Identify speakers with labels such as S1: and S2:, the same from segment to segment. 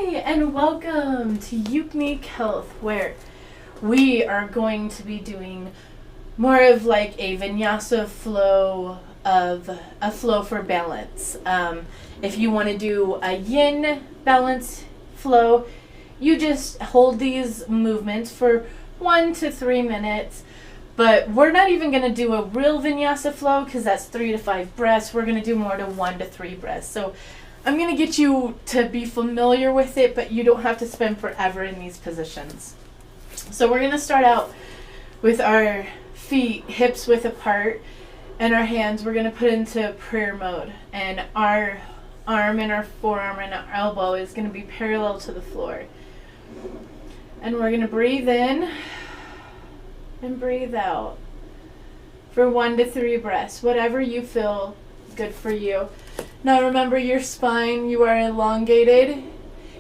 S1: Hi, and welcome to Ayurveda Health, where we are going to be doing more of like a vinyasa flow of a flow for balance. If you want to do a yin balance flow, you just hold these movements for 1 to 3 minutes. But we're not even going to do a real vinyasa flow because that's 3 to 5 breaths. We're going to do more to 1 to 3 breaths. So I'm going to get you to be familiar with it, but you don't have to spend forever in these positions. So we're going to start out with our feet hips width apart, and our hands we're going to put into prayer mode. And our arm and our forearm and our elbow is going to be parallel to the floor. And we're going to breathe in and breathe out for 1 to 3 breaths, whatever you feel good for you. Now remember your spine, you are elongated,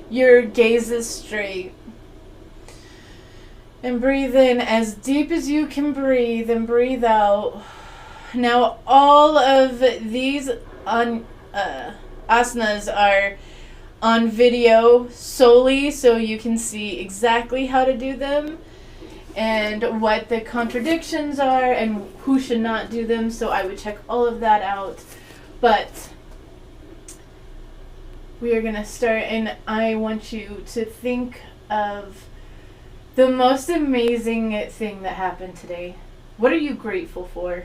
S1: your gaze is straight. And breathe in as deep as you can breathe and breathe out. Now all of these asanas are on video solely, so you can see exactly how to do them and what the contradictions are and who should not do them, so I would check all of that out. But we are going to start, and I want you to think of the most amazing thing that happened today. What are you grateful for?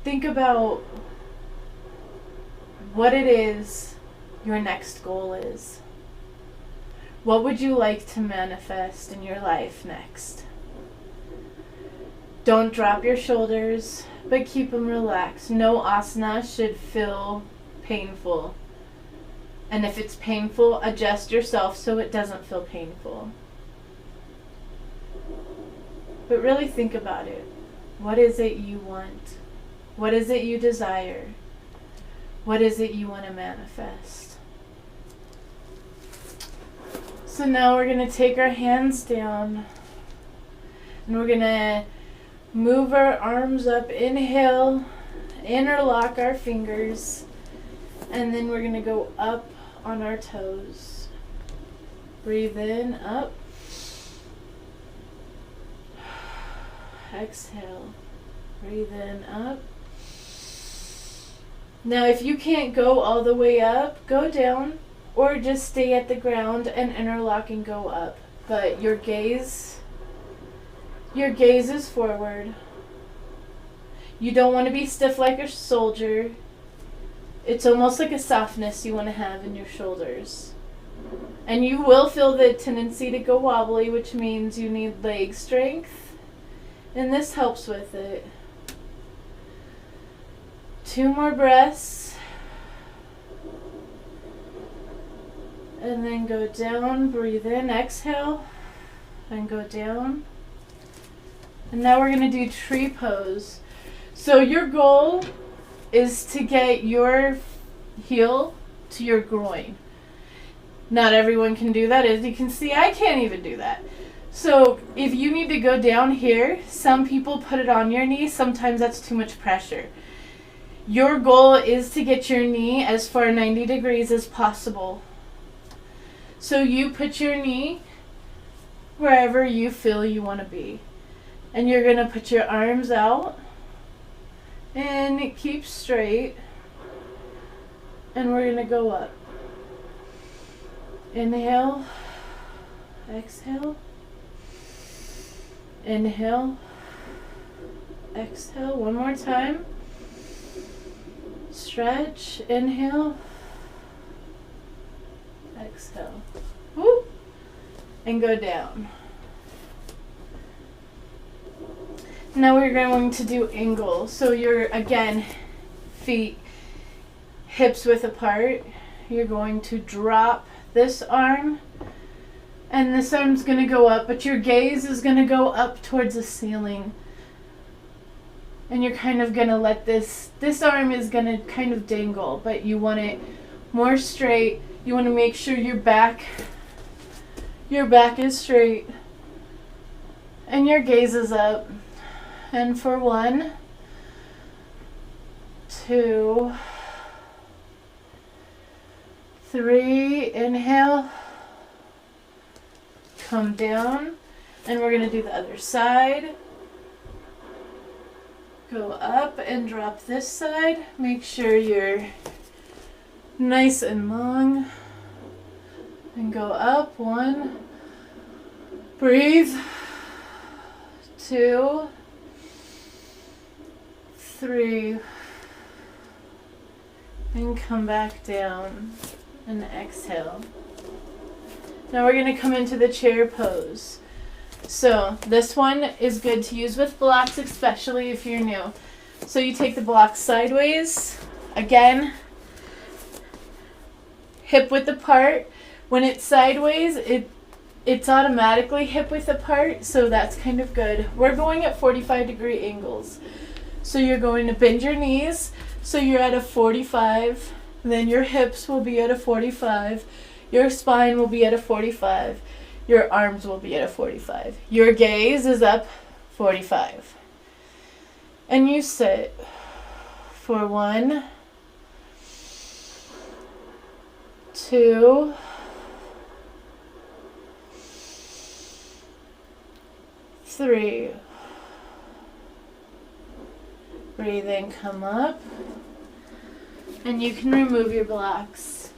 S1: Think about what it is your next goal is. What would you like to manifest in your life next? Don't drop your shoulders, but keep them relaxed. No asana should feel painful. And if it's painful, adjust yourself so it doesn't feel painful. But really think about it. What is it you want? What is it you desire? What is it you want to manifest? So now we're going to take our hands down, and we're going to move our arms up. Inhale, interlock our fingers, and then we're going to go up on our toes. Breathe in, up. Exhale. Breathe in, up. Now if you can't go all the way up, go down, or just stay at the ground and interlock and go up. But your gaze is forward. You don't want to be stiff like a soldier. It's almost like a softness you want to have in your shoulders. And you will feel the tendency to go wobbly, which means you need leg strength. And this helps with it. 2 more breaths. And then go down, breathe in, exhale, and go down. And now we're going to do tree pose. So your goal is to get your heel to your groin. Not everyone can do that. As you can see, I can't even do that. So if you need to go down here, some people put it on your knee. Sometimes that's too much pressure. Your goal is to get your knee as far 90 degrees as possible. So you put your knee wherever you feel you want to be. And you're going to put your arms out and keep straight. And we're going to go up. Inhale. Exhale. Inhale. Exhale. One more time. Stretch. Inhale. Exhale. Woo. And go down. Now we're going to do angle. So you're, again, feet hips width apart. You're going to drop this arm, and this arm's going to go up, but your gaze is going to go up towards the ceiling. And you're kind of going to let this arm is going to kind of dangle, but you want it more straight. You want to make sure your back is straight and your gaze is up. And for 1, 2, 3, inhale, come down, and we're going to do the other side. Go up and drop this side. Make sure you're nice and long. And go up, 1, breathe, 2, 3, and come back down and exhale. Now we're going to come into the chair pose. So this one is good to use with blocks, especially if you're new. So you take the blocks sideways, again, hip width apart. When it's sideways, it's automatically hip width apart, so that's kind of good. We're going at 45-degree angles. So you're going to bend your knees, so you're at a 45, then your hips will be at a 45, your spine will be at a 45, your arms will be at a 45. Your gaze is up 45. And you sit for 1, 2, 3. Breathe in, come up. And you can remove your blocks.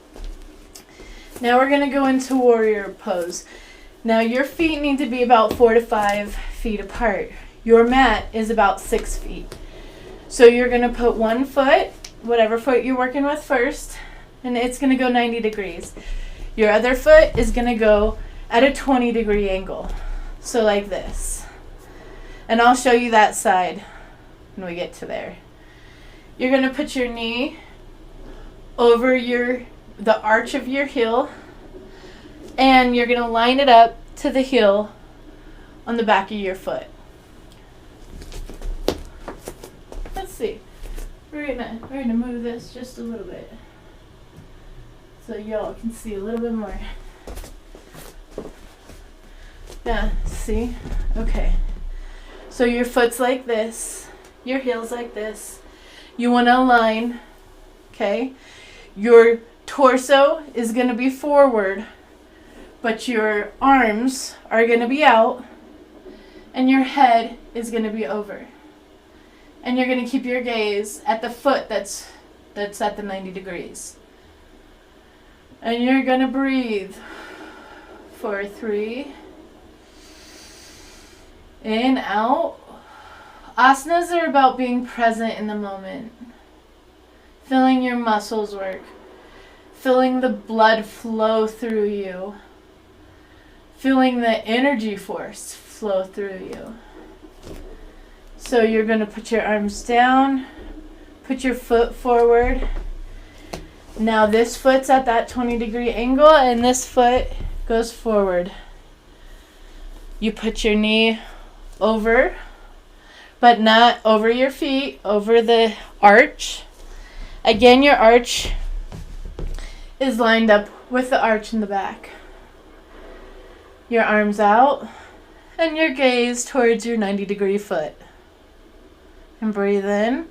S1: Now we're going to go into warrior pose. Now your feet need to be about 4 to 5 feet apart. Your mat is about 6 feet. So you're going to put one foot, whatever foot you're working with first, and it's going to go 90 degrees. Your other foot is going to go at a 20-degree angle. So like this. And I'll show you that side when we get to there. You're going to put your knee over the arch of your heel, and you're going to line it up to the heel on the back of your foot. Let's see. We're gonna move this just a little bit so y'all can see a little bit more. Yeah, see? Okay. So your foot's like this, your heel's like this. You want to align, okay? Your torso is going to be forward, but your arms are going to be out, and your head is going to be over. And you're going to keep your gaze at the foot that's at the 90 degrees. And you're going to breathe for 3. In, out. Asanas are about being present in the moment. Feeling your muscles work. Feeling the blood flow through you. Feeling the energy force flow through you. So you're going to put your arms down. Put your foot forward. Now this foot's at that 20-degree angle, and this foot goes forward. You put your knee over, but not over your feet, over the arch. Again, your arch is lined up with the arch in the back. Your arms out, and your gaze towards your 90-degree foot. And breathe in.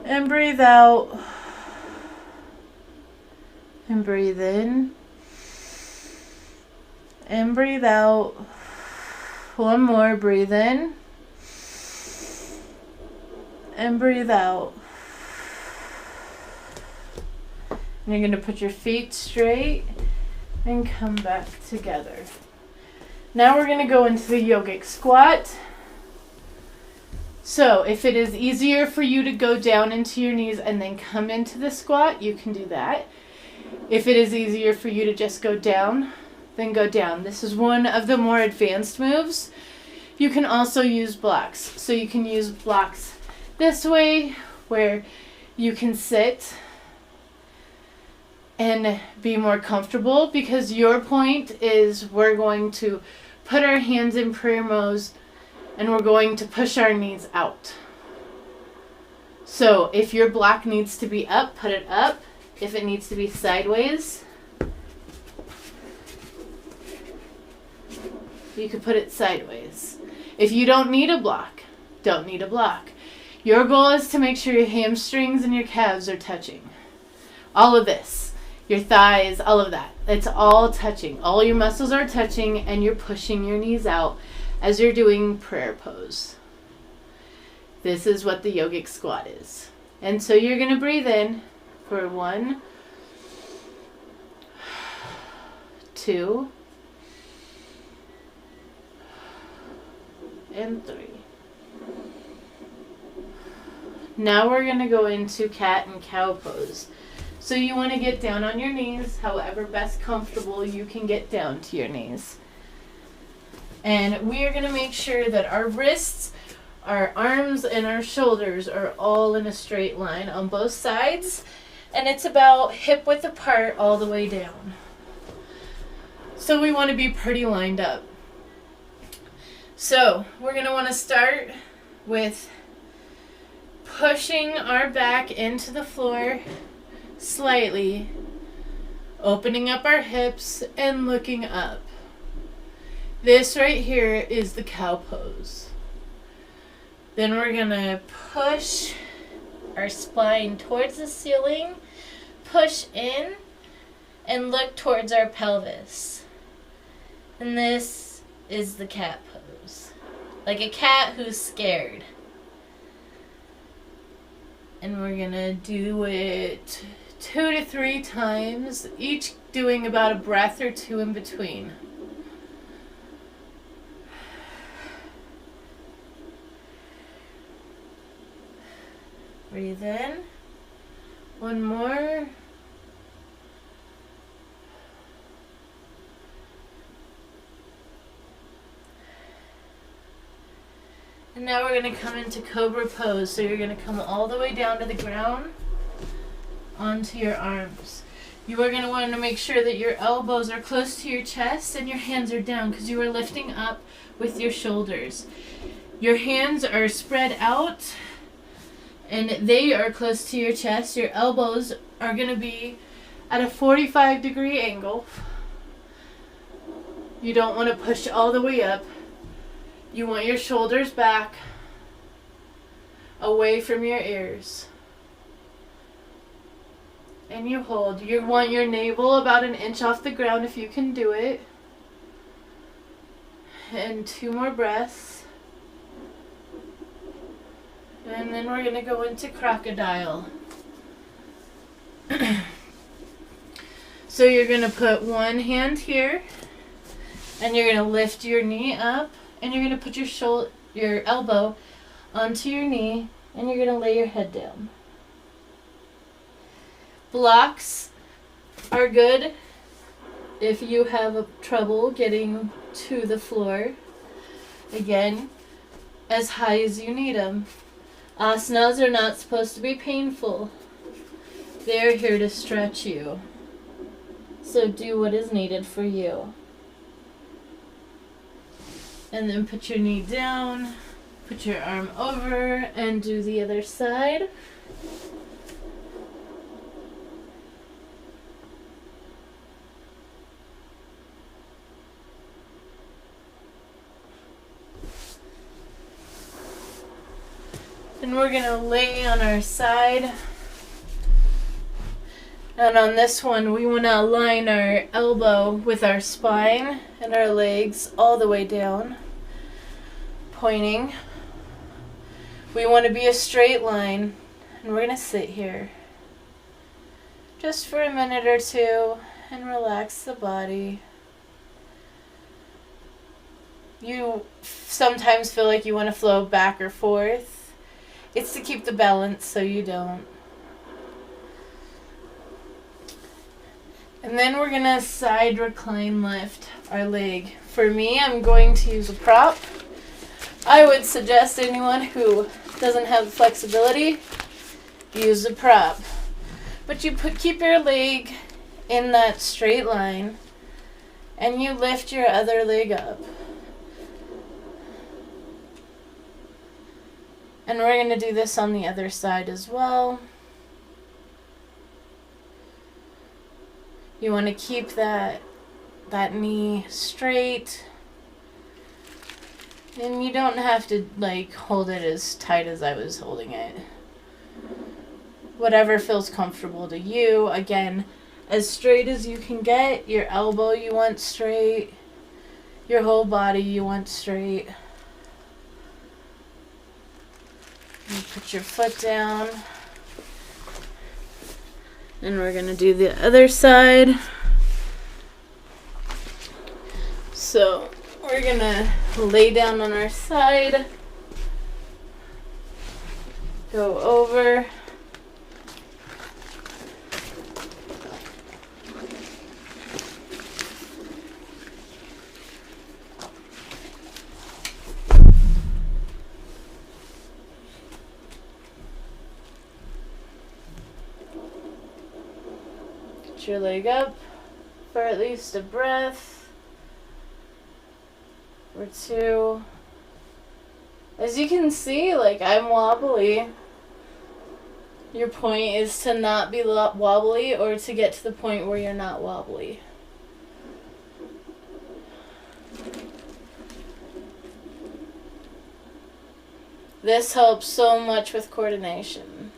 S1: And breathe out. And breathe in. And breathe out. One more, breathe in. And breathe out. And you're going to put your feet straight and come back together. Now we're going to go into the yogic squat. So if it is easier for you to go down into your knees and then come into the squat, you can do that. If it is easier for you to just go down, then go down. This is one of the more advanced moves. You can also use blocks. So you can use blocks this way, where you can sit and be more comfortable, because your point is we're going to put our hands in prayer pose and we're going to push our knees out. So if your block needs to be up, put it up. If it needs to be sideways, you could put it sideways. If you don't need a block, don't need a block. Your goal is to make sure your hamstrings and your calves are touching. All of this, your thighs, all of that. It's all touching. All your muscles are touching, and you're pushing your knees out as you're doing prayer pose. This is what the yogic squat is. And so you're going to breathe in for 1, 2, and 3. Now we're going to go into cat and cow pose. So you want to get down on your knees, however best comfortable you can get down to your knees. And we are going to make sure that our wrists, our arms, and our shoulders are all in a straight line on both sides. And it's about hip width apart all the way down. So we want to be pretty lined up. So we're going to want to start with pushing our back into the floor slightly, opening up our hips and looking up. This right here is the cow pose. Then we're going to push our spine towards the ceiling, push in, and look towards our pelvis. And this is the cat pose. Like a cat who's scared. And we're going to do it 2 to 3 times, each doing about a breath or 2 in between. Breathe in. 1 more. And now we're going to come into cobra pose. So you're going to come all the way down to the ground onto your arms. You are going to want to make sure that your elbows are close to your chest and your hands are down because you are lifting up with your shoulders. Your hands are spread out and they are close to your chest. Your elbows are going to be at a 45-degree angle. You don't want to push all the way up. You want your shoulders back, away from your ears. And you hold. You want your navel about 1 inch off the ground if you can do it. And 2 more breaths. And then we're going to go into crocodile. So you're going to put one hand here, and you're going to lift your knee up, and you're going to put your elbow onto your knee, and you're going to lay your head down. Blocks are good if you have trouble getting to the floor. Again, as high as you need them. Asanas are not supposed to be painful. They're here to stretch you. So do what is needed for you. And then put your knee down, put your arm over, and do the other side. And we're going to lay on our side. And on this one, we want to align our elbow with our spine and our legs all the way down, pointing. We want to be a straight line, and we're going to sit here just for a minute or two and relax the body. You sometimes feel like you want to flow back or forth. It's to keep the balance so you don't. And then we're going to side recline lift our leg. For me, I'm going to use a prop. I would suggest anyone who doesn't have the flexibility, use a prop. But you keep your leg in that straight line, and you lift your other leg up. And we're going to do this on the other side as well. You want to keep that knee straight. And you don't have to hold it as tight as I was holding it. whatever feels comfortable to you. Again, as straight as you can get. Your elbow you want straight. Your whole body you want straight. You put your foot down. And we're going to do the other side. So we're going to lay down on our side. Go over. Get your leg up for at least a breath or two. As you can see, like, I'm wobbly. Your point is to not be wobbly or to get to the point where you're not wobbly. This helps so much with coordination.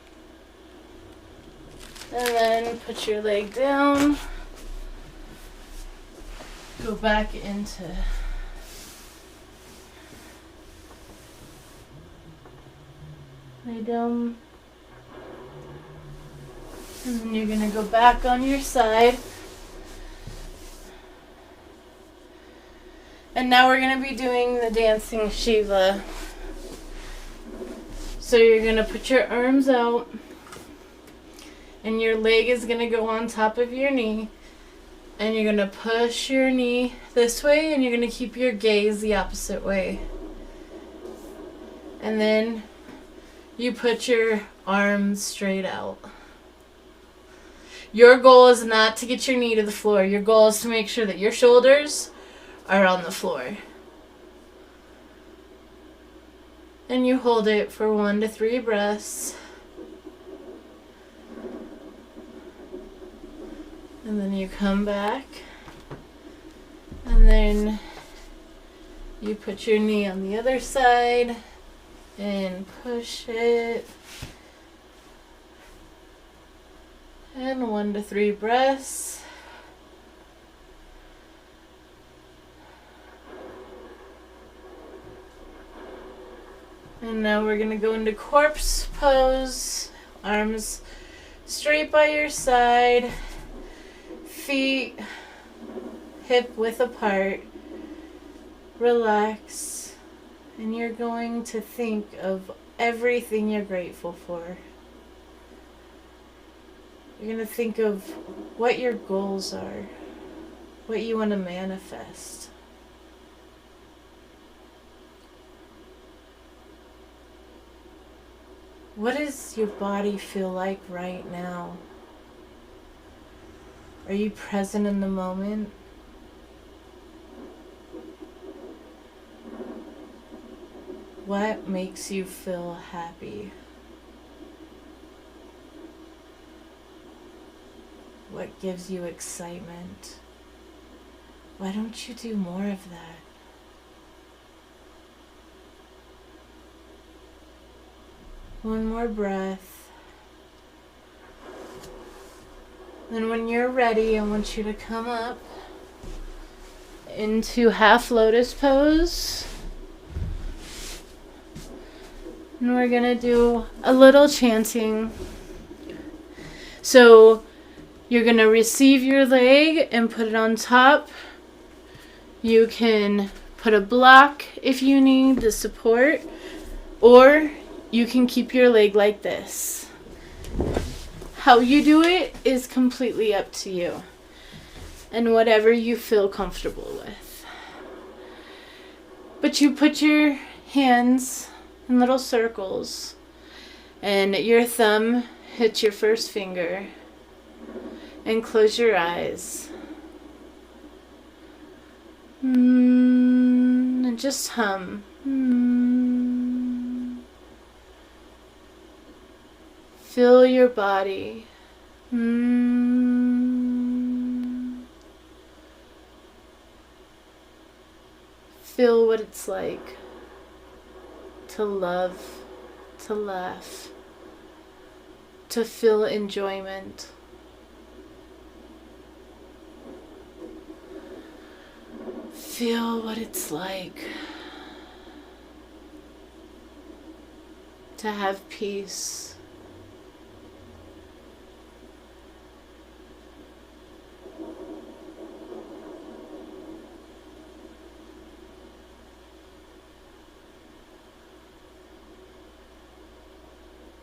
S1: And then put your leg down. Go back into lay down. And then you're going to go back on your side. And now we're going to be doing the dancing Shiva. So you're going to put your arms out. And your leg is going to go on top of your knee. And you're going to push your knee this way. And you're going to keep your gaze the opposite way. And then you put your arms straight out. Your goal is not to get your knee to the floor. Your goal is to make sure that your shoulders are on the floor. And you hold it for 1 to 3 breaths. And then you come back. And then you put your knee on the other side and push it. And 1 to 3 breaths. And now we're going to go into corpse pose. Arms straight by your side. Feet hip width apart. Relax. And you're going to think of everything you're grateful for. You're going to think of what your goals are, what you want to manifest. What does your body feel like right now? Are you present in the moment? What makes you feel happy? What gives you excitement? Why don't you do more of that? One more breath. Then when you're ready, I want you to come up into half lotus pose. And we're going to do a little chanting. So you're going to receive your leg and put it on top. You can put a block if you need the support, or you can keep your leg like this. How you do it is completely up to you, and whatever you feel comfortable with. But you put your hands in little circles, and your thumb hits your first finger. And close your eyes. And just hum. Feel your body. Feel what it's like to love, to laugh, to feel enjoyment. Feel what it's like to have peace.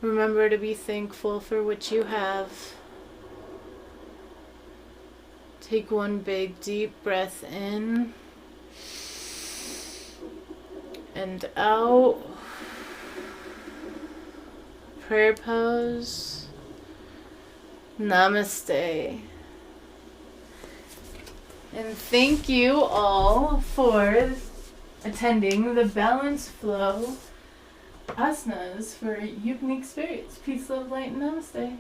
S1: Remember to be thankful for what you have. Take one big deep breath in and out. Prayer pose. Namaste. And thank you all for attending the Balance Flow Asanas for Unique Spirits. Peace, love, light, and namaste.